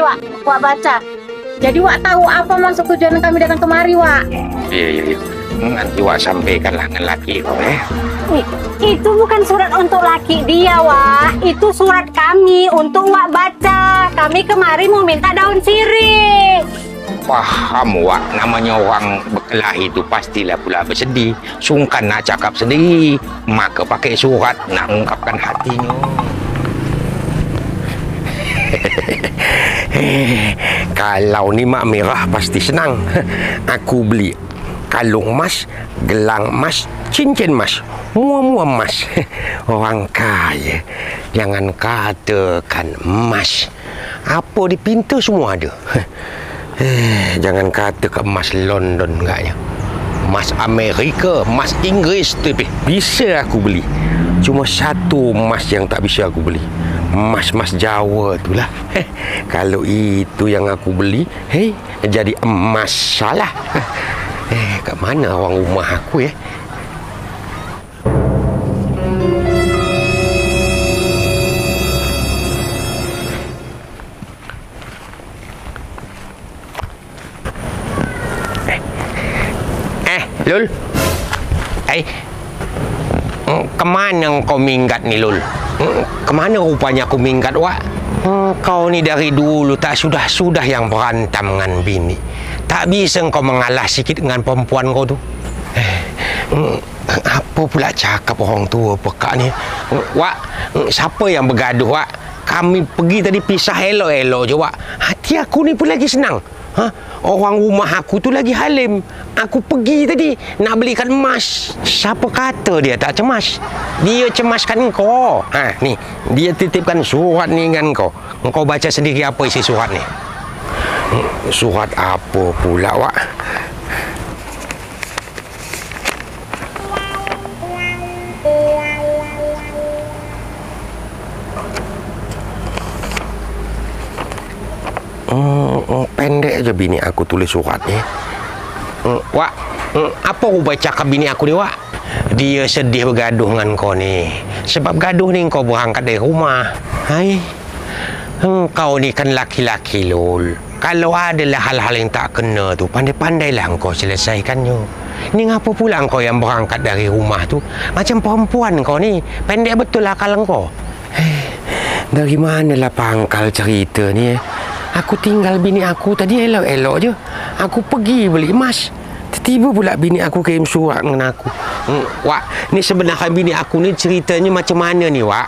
Wak baca. Jadi Wak tahu apa maksud tujuan kami datang kemari, Wak? Iya. Nanti Wak sampaikanlah dengan laki kau Itu bukan surat untuk laki dia, Wak. Itu surat kami untuk Wak baca. Kami kemari mau minta daun sirih. Paham Wak, namanya orang berkelahi itu pastilah pula bersedih. Sungkan nak cakap sendiri, maka pakai surat nak mengungkapkan hatinya. Kalau ni mak merah pasti senang. Aku beli kalung emas, gelang emas, cincin emas, mua-mua emas. Orang kaya, jangan katakan emas. Apa di pintu semua ada. Jangan katakan emas London enggaknya. Emas Amerika, emas Inggris tu bisa aku beli. Cuma satu emas yang tak bisa aku beli. Emas-emas Jawa tu lah. Kalau itu yang aku beli, jadi emas salah. Kat mana orang rumah aku ya? Lul. Kemana kau minggat ni, Lul? Kemana rupanya aku minggat, Wak? Kau ni dari dulu tak sudah yang berantam dengan bini. Tak bisa kau mengalah sikit dengan perempuan kau tu. Apa pula cakap orang tua pekak ni? Wak, siapa yang bergaduh, Wak? Kami pergi tadi pisah elok-elok je, Wak. Hati aku ni pun lagi senang. Orang rumah aku tu lagi halim. Aku pergi tadi nak belikan emas. Siapa kata dia tak cemas? Dia cemaskan kau. Ni, dia titipkan surat ni dengan kau. Kau baca sendiri apa isi surat ni. Surat apa pula, Wak? Pendek aja bini aku tulis suratnya. Wak, apa kau baca ke bini aku ni, Wak? Dia sedih bergaduh dengan kau ni. Sebab gaduh ni kau berangkat dari rumah. Kau ni kan laki-laki, Lul. Kalau adalah hal-hal yang tak kena tu, pandai-pandailah kau selesaikannya. Ni ngapa pula kau yang berangkat dari rumah tu? Macam perempuan kau ni. Pendek betul akal kau. Dari manalah pangkal cerita ni? Aku tinggal bini aku tadi elok-elok je. Aku pergi beli emas. Tiba-tiba pula bini aku kirim surat dengan aku. Wak, ni sebenarnya bini aku ni ceritanya macam mana ni, Wak?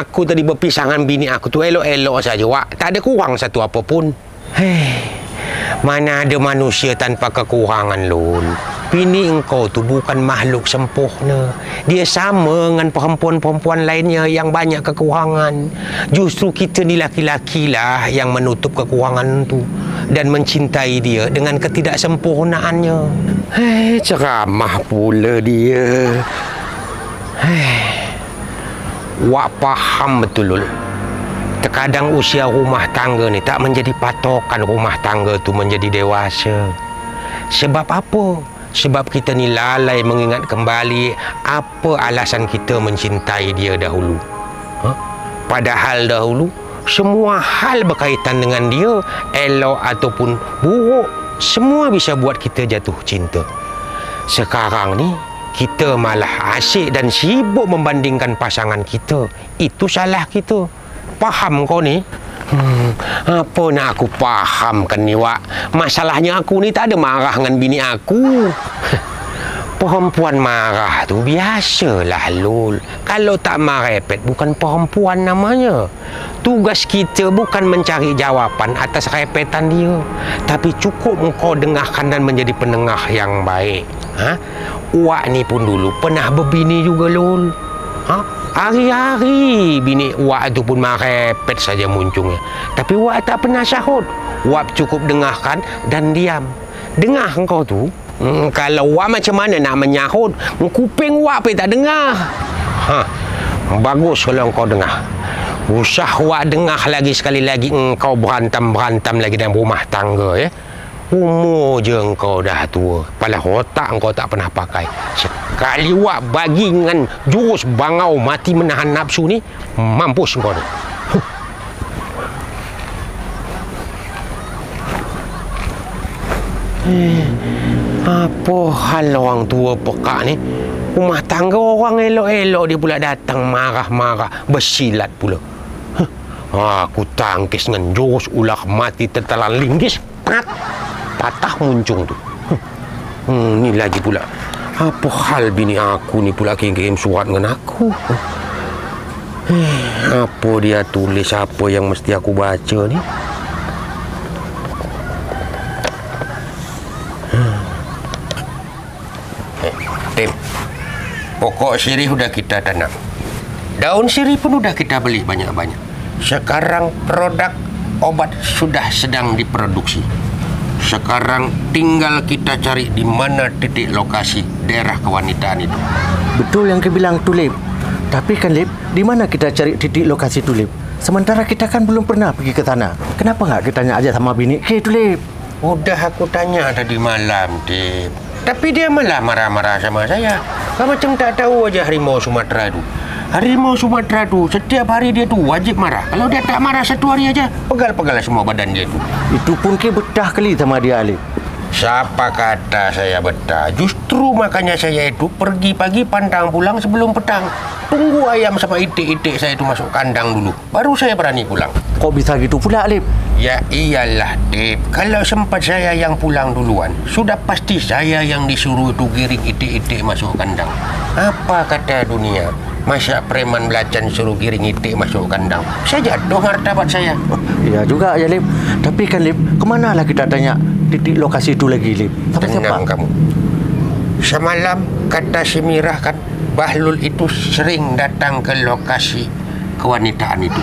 Aku tadi berpisah dengan bini aku tu elok-elok saja, Wak. Tak ada kurang satu apapun. Mana ada manusia tanpa kekurangan, Lul. Bini engkau tu bukan makhluk sempurna. Dia sama dengan perempuan-perempuan lainnya yang banyak kekurangan. Justru kita ni laki-laki lah yang menutup kekurangan tu dan mencintai dia dengan ketidaksempurnaannya. Ceramah pula dia. Wak faham betul, Lul. Terkadang usia rumah tangga ni tak menjadi patokan rumah tangga tu menjadi dewasa. Sebab apa? Sebab kita ni lalai mengingat kembali apa alasan kita mencintai dia dahulu. Padahal dahulu semua hal berkaitan dengan dia, elok ataupun buruk, semua bisa buat kita jatuh cinta. Sekarang ni kita malah asyik dan sibuk membandingkan pasangan kita. Itu salah kita. Faham kau ni? Apa nak aku fahamkan ni, Wak? Masalahnya aku ni tak ada marah dengan bini aku. Perempuan marah tu biasalah, Lul. Kalau tak marepet bukan perempuan namanya. Tugas kita bukan mencari jawapan atas repetan dia, tapi cukup engkau dengarkan dan menjadi pendengar yang baik. Wak ni pun dulu pernah berbini juga, Lul. Hari-hari bini Wak tu pun marepet saja muncungnya. Tapi Wak tak pernah sahut. Wak cukup dengarkan dan diam. Dengar engkau tu. Kalau Wak macam mana nak menyahut, kuping Wak pun tak dengar. Bagus kalau engkau dengar. Usah Wak dengar lagi sekali lagi engkau berantam-berantam lagi dalam rumah tangga, ya. Umur je engkau dah tua. Kepala otak engkau tak pernah pakai. Sekali Wak bagi dengan jurus bangau mati menahan nafsu ni, mampus engkau ni. Apa hal orang tua pekak ni? Rumah tangga orang elok-elok dia pula datang marah-marah, bersilat pula. Aku tangkis dengan jurus ular mati tertalan linggis. Patah muncung tu. Ni lagi pula. Apa hal bini aku ni pula kirim surat dengan aku? Apa dia tulis, apa yang mesti aku baca ni? Tim, pokok sirih sudah kita tanam. Daun sirih pun sudah kita beli banyak-banyak. Sekarang produk obat sudah sedang diproduksi. Sekarang tinggal kita cari di mana titik lokasi daerah kewanitaan itu. Betul yang kau bilang tu, Lip. Tapi kan, Lip, di mana kita cari titik lokasi tu, Lip? Sementara kita kan belum pernah pergi ke sana. Kenapa nggak kita tanya aja sama bini tu, Lip? Udah aku tanya tadi malam, Tip. Tapi dia malah marah-marah sama saya. Kau macam tak tahu aja harimau Sumatera itu. Harimau Sumatera tu setiap hari dia tu wajib marah. Kalau dia tak marah satu hari aja, pegal-pegal semua badan dia tu. Itu pun ke betah kali sama dia, Lip. Siapa kata saya betah? Justru makanya saya itu pergi pagi pantang pulang sebelum petang. Tunggu ayam sama itik-itik saya itu masuk kandang dulu. Baru saya berani pulang. Kok bisa gitu pula, Lip? Ya iyalah, Dip. Kalau sempat saya yang pulang duluan, sudah pasti saya yang disuruh itu giring itik-itik masuk kandang. Apa kata dunia? Masa preman belacan suruh giring itik masuk kandang? Saya jatuh martabat saya. Ya juga ya, Lip. Tapi kan, Lip, kemanalah kita tanya titik lokasi itu lagi, Lip? Sama Tenang siapa? kamu. Semalam kata si Mirah kan, Bahlul itu sering datang ke lokasi kewanitaan itu.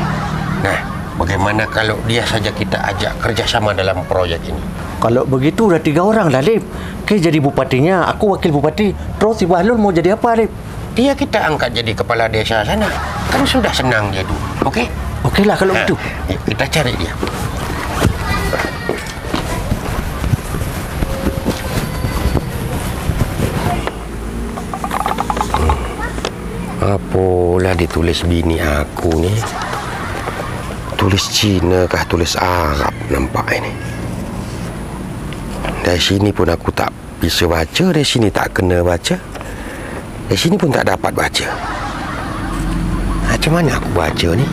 Nah, bagaimana kalau dia saja kita ajak kerjasama dalam proyek ini? Kalau begitu udah 3 orang lah, Lip. Ke jadi bupatinya, aku wakil bupati. Terus si Bahlul mau jadi apa, Lip? Dia kita angkat jadi kepala desa sana. Kan sudah senang dia dulu. Okey? Okeylah kalau begitu. Yuk, kita cari dia. Apalah ditulis bini aku ni? Tulis Cina kah tulis Arab nampak ini? Dari sini pun aku tak bisa baca, dari sini tak kena baca. Dari sini pun tak dapat baca. Macam mana aku baca ni?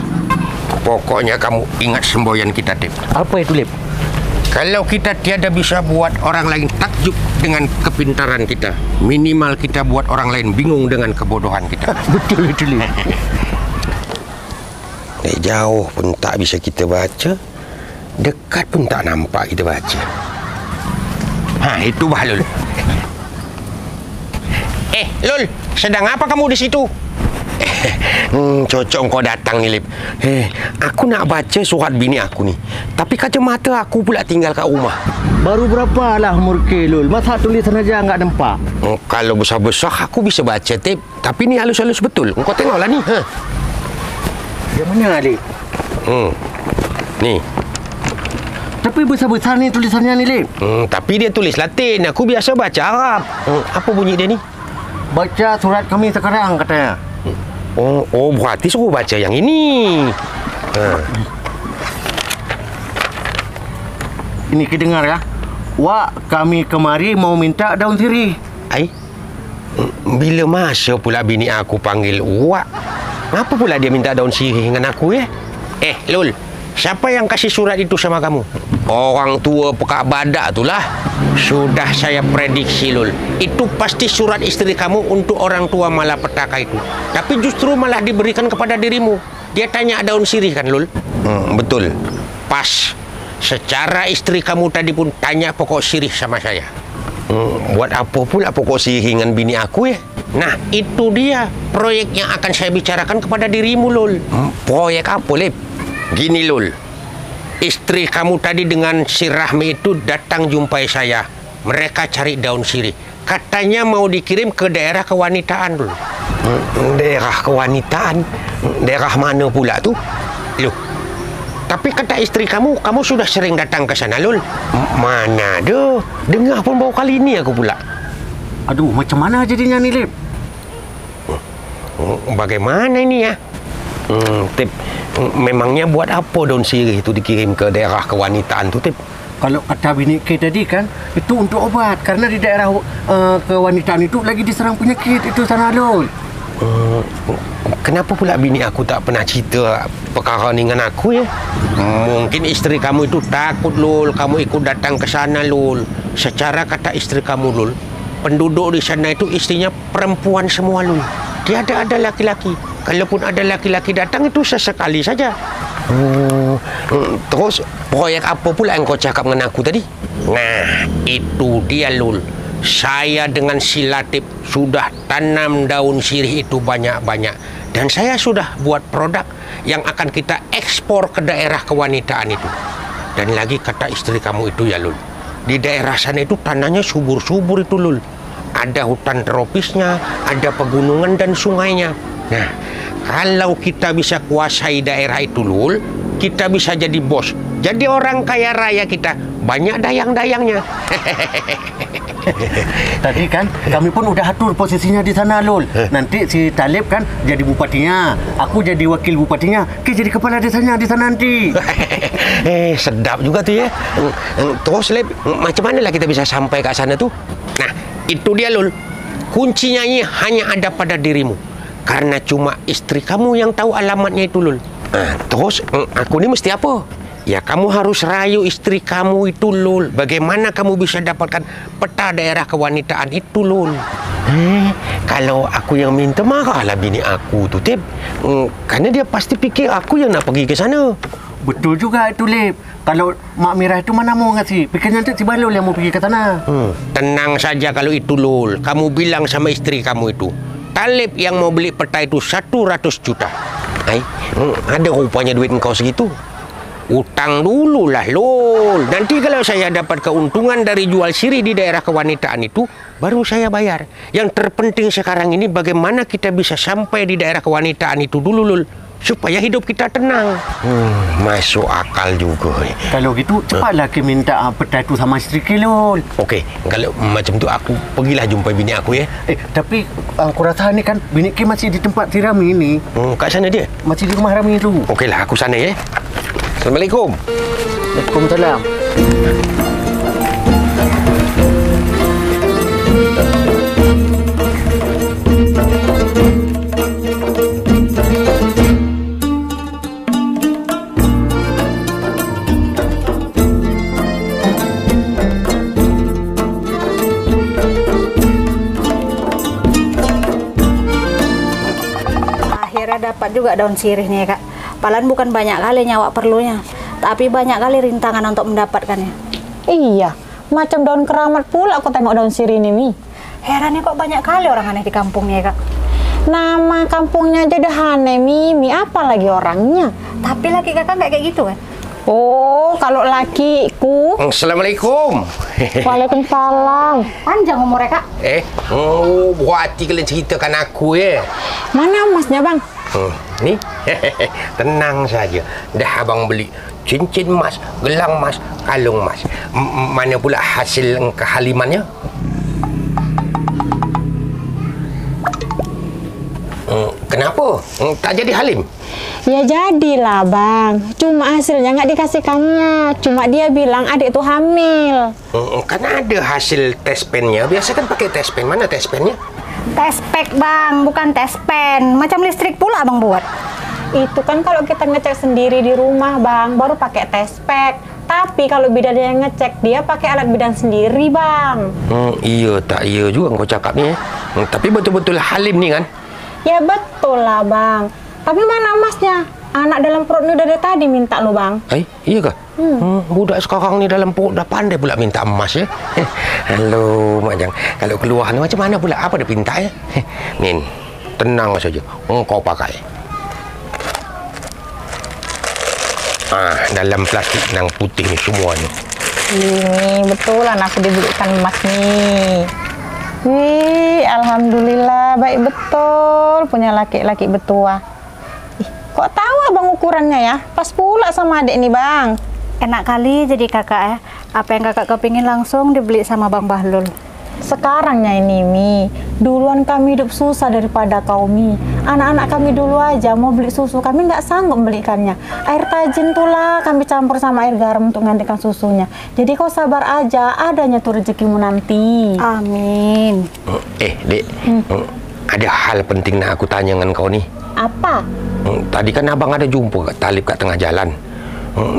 Pokoknya kamu ingat semboyan kita, Tip. Apa itu, Lip? Kalau kita tiada bisa buat orang lain takjub dengan kepintaran kita, minimal kita buat orang lain bingung dengan kebodohan kita. Betul itu, Lip. Dari jauh pun tak bisa kita baca, dekat pun tak nampak kita baca. Itu Bahlul. Lul, sedang apa kamu di situ? Cocok kau datang ni, Lip. Aku nak baca surat bini aku ni. Tapi kacamata aku pula tinggal kat rumah. Baru berapa lah umur ke, Lul? Masa tulisan aja nggak nampak. Kalau besar-besar aku bisa baca, Tip. Tapi ni halus-halus betul. Kau tengoklah ni. Yang mana, Lip? Ni. Tapi besar-besar ni tulisannya ni, Lip. Tapi dia tulis Latin. Aku biasa baca Arab. Apa bunyi dia ni? Baca surat kami sekarang, katanya. Oh, berarti suruh baca yang ini. Ini kita dengar ya. Wak, kami kemari mau minta daun sirih. Bila masa pula bini aku panggil Wak? Kenapa pula dia minta daun sirih dengan aku ya? Lul, siapa yang kasih surat itu sama kamu? Orang tua pekak badak itulah. Sudah saya prediksi, Lul. Itu pasti surat isteri kamu untuk orang tua malapetaka itu. Tapi justru malah diberikan kepada dirimu. Dia tanya daun sirih kan, Lul? Betul. Pas. Secara isteri kamu tadi pun tanya pokok sirih sama saya. Buat apa pula pokok sirih dengan bini aku ya? Nah, itu dia proyek yang akan saya bicarakan kepada dirimu, Lul. Proyek apa, Lip? Gini, Lul. Istri kamu tadi dengan si Rahmi itu datang jumpai saya. Mereka cari daun sirih. Katanya mau dikirim ke daerah kewanitaan, Lul. Daerah kewanitaan? Daerah mana pula tu? Loh, tapi kata istri kamu sudah sering datang ke sana, Lul. Mana ada? Dengar pun baru kali ini aku pula. Aduh, macam mana jadinya ni, Lip? Bagaimana ini ya? Tip, memangnya buat apa daun sirih itu dikirim ke daerah kewanitaan tu, Tip? kalau kata bini ke tadi kan, itu untuk obat. Karena di daerah kewanitaan itu lagi diserang penyakit itu sana Lul. Kenapa pula bini aku tak pernah cerita perkara ni dengan aku ya? Mungkin isteri kamu itu takut, Lul. Kamu ikut datang ke sana, Lul. Secara kata isteri kamu, Lul, penduduk di sana itu istrinya perempuan semua, Lul. Tiada ada laki-laki. Kalaupun ada laki-laki datang itu sesekali saja. Terus proyek apa pula yang kau cakap dengan aku tadi? Nah, itu dia, Lul. Saya dengan si Latif sudah tanam daun sirih itu banyak-banyak. Dan saya sudah buat produk yang akan kita ekspor ke daerah kewanitaan itu. Dan lagi kata istri kamu itu ya, Lul, di daerah sana itu tanahnya subur-subur itu, Lul. Ada hutan tropisnya, ada pegunungan dan sungainya. Nah, kalau kita bisa kuasai daerah itu, Lul, kita bisa jadi bos. Jadi orang kaya raya kita, banyak dayang-dayangnya. Tadi kan kami pun udah atur posisinya di sana, Lul. Nanti si Talib kan jadi bupatinya, aku jadi wakil bupatinya, jadi kepala desanya di sana nanti. Sedap juga tuh ya. Terus, Lip, macam mana lah kita bisa sampai ke sana tuh? Nah, itu dia, Lul. Kuncinya ini hanya ada pada dirimu. Karena cuma istri kamu yang tahu alamatnya itu, Lul. Terus, aku ini mesti apa? Ya, kamu harus rayu istri kamu itu, Lul. Bagaimana kamu bisa dapatkan peta daerah kewanitaan itu, Lul? Kalau aku yang minta, marahlah bini aku tu, Tip. Karena dia pasti fikir aku yang nak pergi ke sana. Betul juga itu, Lip. Kalau Mak Mirah itu mana mau ngasih? Pikirnya nanti si Balul yang mau pergi ke sana. Tenang saja kalau itu, Lul. Kamu bilang sama istri kamu itu, Talib yang mau beli peta itu 100 juta. Ada rupanya duit engkau segitu. Utang dululah, Lul. Nanti kalau saya dapat keuntungan dari jual sirih di daerah kewanitaan itu, baru saya bayar. Yang terpenting sekarang ini bagaimana kita bisa sampai di daerah kewanitaan itu dulu, Lul, supaya hidup kita tenang. Masuk akal juga. Kalau gitu, cepatlah ke minta peta itu sama istri ke, Lul. Okey, kalau macam tu aku pergilah jumpa bini aku ya. Tapi aku rasa ni kan bini ke masih di tempat si Rami ni. Kat sana dia? Masih di rumah Rami tu. Okeylah, aku sana ya. Assalamualaikum. Waalaikumsalam. Akhirnya dapat juga daun sirih nih, Kak. Padahal bukan banyak kali nyawa perlunya, tapi banyak kali rintangan untuk mendapatkannya. Iya, macam daun keramat pula aku tengok daun sirih ini, Mi. Herannya kok banyak kali orang aneh di kampungnya, Kak. Nama kampungnya aja dah aneh, Mi. Apa lagi orangnya? Tapi laki Kakak nggak kayak gitu kan? Oh, kalau lakiku. Assalamualaikum. Waalaikumsalam. Panjang umurnya, Kak. Buat hati kalian ceritakan aku ya. Mana emasnya, Bang? Ni, tenang saja. Dah abang beli cincin emas, gelang emas, kalung emas. Mana pula hasil kehalimannya? Kenapa? Tak jadi halim? Ya jadilah, Bang. Cuma hasilnya nggak dikasihkannya. Cuma dia bilang adik itu hamil. Kan ada hasil tes pennya. Biasa kan pakai tes pen. Mana tes pennya? Tes pack, Bang, bukan tes pen. Macam listrik pula Abang buat. Itu kan kalau kita ngecek sendiri di rumah, Bang, baru pakai tes pack. Tapi kalau bidannya yang ngecek, dia pakai alat bidan sendiri, Bang. Iya tak iya juga kau cakap ni. Tapi betul-betul halim ni kan? Ya betul lah, Bang. Tapi mana emasnya? Anak dalam perut ni dari tadi minta lo, Bang. Iya kah? Budak sekarang ni dalam perut dah pandai pula minta emas ya. Halo, Mak Jang. Kalau keluar ni macam mana pula? Apa dia pinta ya? Min, tenang saja. Kau pakai. Dalam plastik yang putih ni semuanya. Ini betulan aku dibelikan emas nih. Wih, alhamdulillah baik betul punya laki-laki betua. Kok tahu Abang ukurannya ya? Pas pula sama adik nih, Bang. Enak kali jadi kakak ya. Apa yang kakak kepingin langsung dibeli sama Bang Bahlul. Sekarangnya ini, Mi, Duluan kami hidup susah daripada kau, Mi. Anak-anak kami dulu aja mau beli susu, kami nggak sanggup belikannya. Air tajin tulah kami campur sama air garam untuk gantikan susunya. Jadi kau sabar aja, adanya tuh rezekimu nanti. Amin. Dek, ada hal penting nak aku tanya dengan kau nih. Apa? Tadi kan abang ada jumpa kat Talib kat tengah jalan.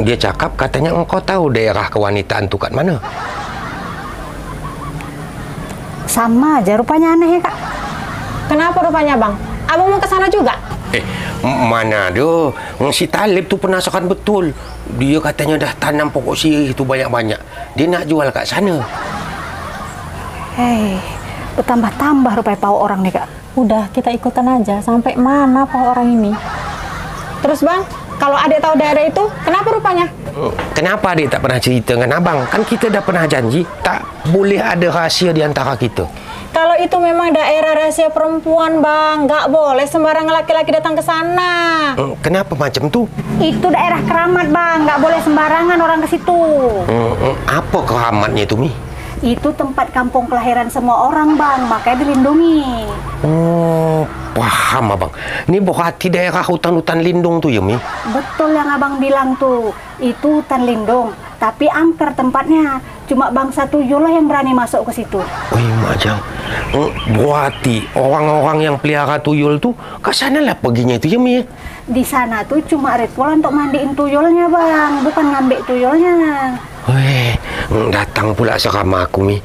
Dia cakap katanya engkau tahu daerah kewanitaan tu kat mana. Sama aja rupanya aneh ya, Kak. Kenapa rupanya, Bang? Abang mau ke sana juga? Mana ada. Si Talib tu penasaran betul. Dia katanya dah tanam pokok sirih tu banyak-banyak. Dia nak jual kat sana. Hei, bertambah-tambah rupanya pau orang nih, Kak. Udah, kita ikutan aja. Sampai mana Pak orang ini? Terus, Bang, kalau adik tahu daerah itu, kenapa rupanya? Kenapa adik tak pernah cerita dengan abang? Kan kita dah pernah janji tak boleh ada rahsia di antara kita. Kalau itu memang daerah rahasia perempuan, Bang. Nggak boleh sembarang laki-laki datang ke sana. Kenapa macam tu? Itu daerah keramat, Bang. Nggak boleh sembarangan orang ke situ. Apa keramatnya itu, Mi? Itu tempat kampung kelahiran semua orang, Bang. Makanya dilindungi. Oh, paham abang. Ini berarti daerah hutan-hutan lindung tu ya, Mi? Betul yang abang bilang tuh. Itu hutan lindung. Tapi angker tempatnya. Cuma bangsa tuyul lah yang berani masuk ke situ. Wih, Majang. Berarti orang-orang yang pelihara tuyul tu ke sana lah perginya itu ya, Mi? Di sana tuh cuma ritual untuk mandiin tuyulnya, Bang. Bukan ngambil tuyulnya. Weh, datang pula serama aku, Mi.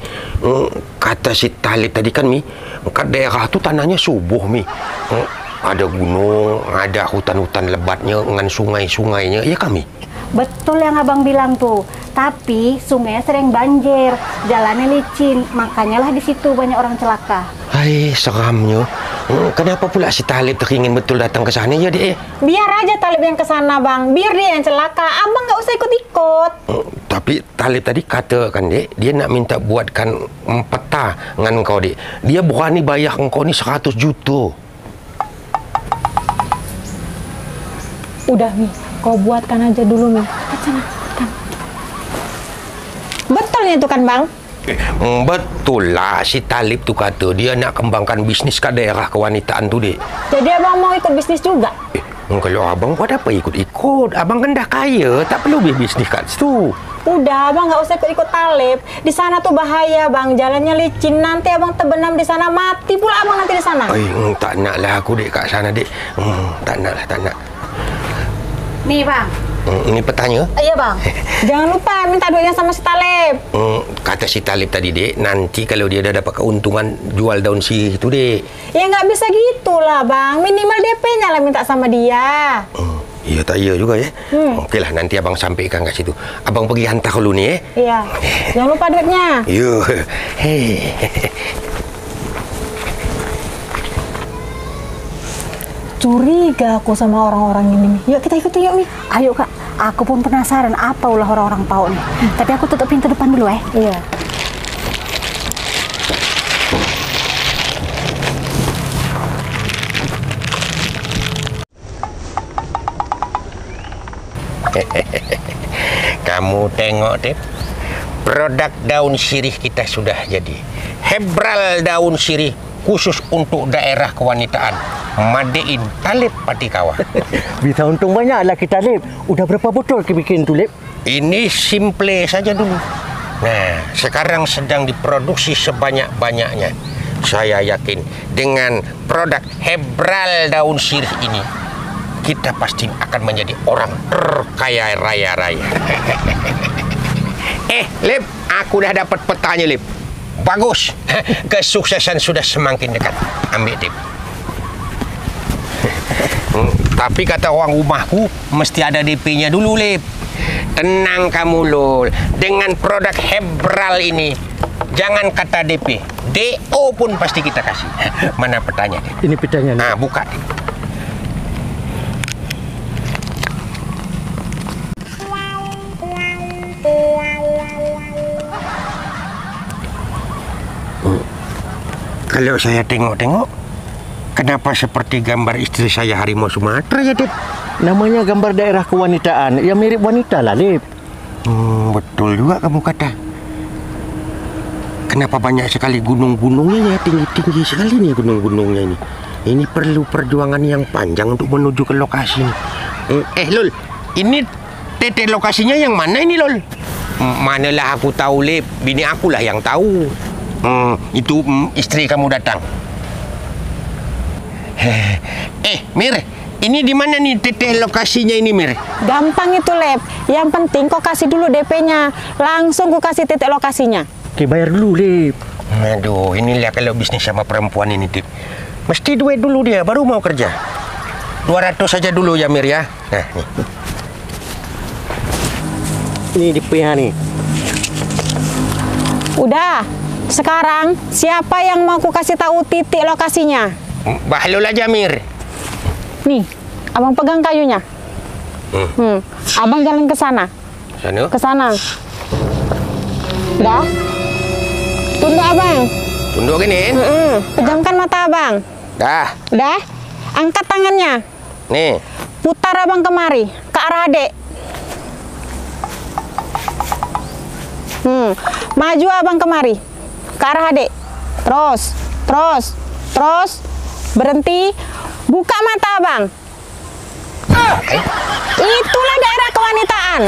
Kata si Talib tadi kan, Mi, kat daerah tu tanahnya subuh, Mi. Ada gunung, ada hutan-hutan lebatnya dengan sungai-sungainya, ya kami? Betul yang abang bilang tuh. Tapi sungainya sering banjir, jalannya licin, makanya lah di situ banyak orang celaka. Hai, seramnya. Kenapa pula si Talib teringin betul datang ke sana ya, Dek? Biar aja Talib yang ke sana, Bang. Biar dia yang celaka. Abang nggak usah ikut-ikut. Tapi Talib tadi kata kan, Dek, dia nak minta buatkan peta dengan kau, Dek. Dia berani bayar engkau ni 100 juta. Udah, Mi. Kau buatkan aja dulu, Mi. Ke sana. Betulnya itu kan, Bang? Betul lah, si Talib tu kata dia nak kembangkan bisnis kat daerah kewanitaan tu, Dek. Jadi abang mau ikut bisnis juga? Kalau abang buat apa ikut-ikut? Abang kan dah kaya, tak perlu bisnis kat situ. Udah, abang nggak usah ikut-ikut Talib. Di sana tuh bahaya, Bang. Jalannya licin. Nanti abang terbenam di sana, mati pula abang nanti di sana. Tak nak lah aku, Dek, kat sana, Dek. Tak nak lah, tak nak. Nih, Bang. Ini petanya. Iya, Bang. Jangan lupa minta duitnya sama si Talib. Kata si Talib tadi, Dek, nanti kalau dia dah dapat keuntungan jual daun sirih itu, Dek. Ya nggak bisa gitulah, Bang. Minimal DP-nya lah minta sama dia. Iya tak iya juga ya. Okeylah, nanti abang sampaikan kat situ. Abang pergi hantar dulu ni, Iya. Jangan lupa duitnya. Ya. Hei. Curiga aku sama orang-orang ini. Yuk kita ikuti yuk, Mi. Ayo, Kak. Aku pun penasaran apa ulah orang-orang pau nih. Tapi aku tutup pintu depan dulu, Iya. Kamu tengok, Dep. Produk daun sirih kita sudah jadi. Hebral daun sirih khusus untuk daerah kewanitaan. Madein Talib Patikawa. Bisa untung banyak lah kita, Lip. Udah berapa botol kita bikin tu, Lip? Ini simple saja dulu. Nah, sekarang sedang diproduksi sebanyak-banyaknya. Saya yakin dengan produk Hebral daun sirih ini, kita pasti akan menjadi orang terkaya raya-raya. Lip, aku dah dapat petanya, Lip. Bagus. Kesuksesan sudah semakin dekat. Ambil, Lip. Tapi kata orang rumahku, mesti ada DP-nya dulu, Lip. Tenang kamu, Lul. Dengan produk Hebral ini, jangan kata DP. DO pun pasti kita kasih. Mana petanya, Lip? Ini petanya, Lip. Nah, buka, Lip. Kalau saya tengok-tengok, kenapa seperti gambar istri saya harimau Sumatera ya, Dip? Namanya gambar daerah kewanitaan. Ya mirip wanita lah, Lip. Betul juga kamu kata. kenapa banyak sekali gunung-gunungnya ya? Tinggi-tinggi sekali nih gunung-gunungnya ini. Ini perlu perjuangan yang panjang untuk menuju ke lokasi ini. Lul, ini titik lokasinya yang mana ini, Lul? Manalah aku tahu, Lip. Bini akulah yang tahu. Itu istri kamu datang. Mir, ini di mana nih titik lokasinya ini, Mir? Gampang itu, Lep. Yang penting kau kasih dulu DP-nya. Langsung kau kasih titik lokasinya. Oke, bayar dulu, Lip. Aduh, inilah kalau bisnis sama perempuan ini, Tip. Mesti duit dulu dia, baru mau kerja. 200 saja dulu ya, Mir ya. Nah, nih. Ini DP-nya nih. Udah. Sekarang siapa yang mau ku kasih tahu titik lokasinya? Bahlul aja, Mir. Nih, abang pegang kayunya. Abang jalan ke sana. Sana. Ke sana. Udah. Tunduk abang. Tunduk gini. Pejamkan mata abang. Dah. Udah. Angkat tangannya. Nih. Putar abang kemari, ke arah adek. Maju abang kemari, ke arah adek. Terus. Berhenti. Buka mata abang. Itulah daerah kewanitaan.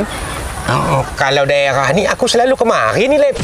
Kalau daerah ini aku selalu kemari nih, Lep.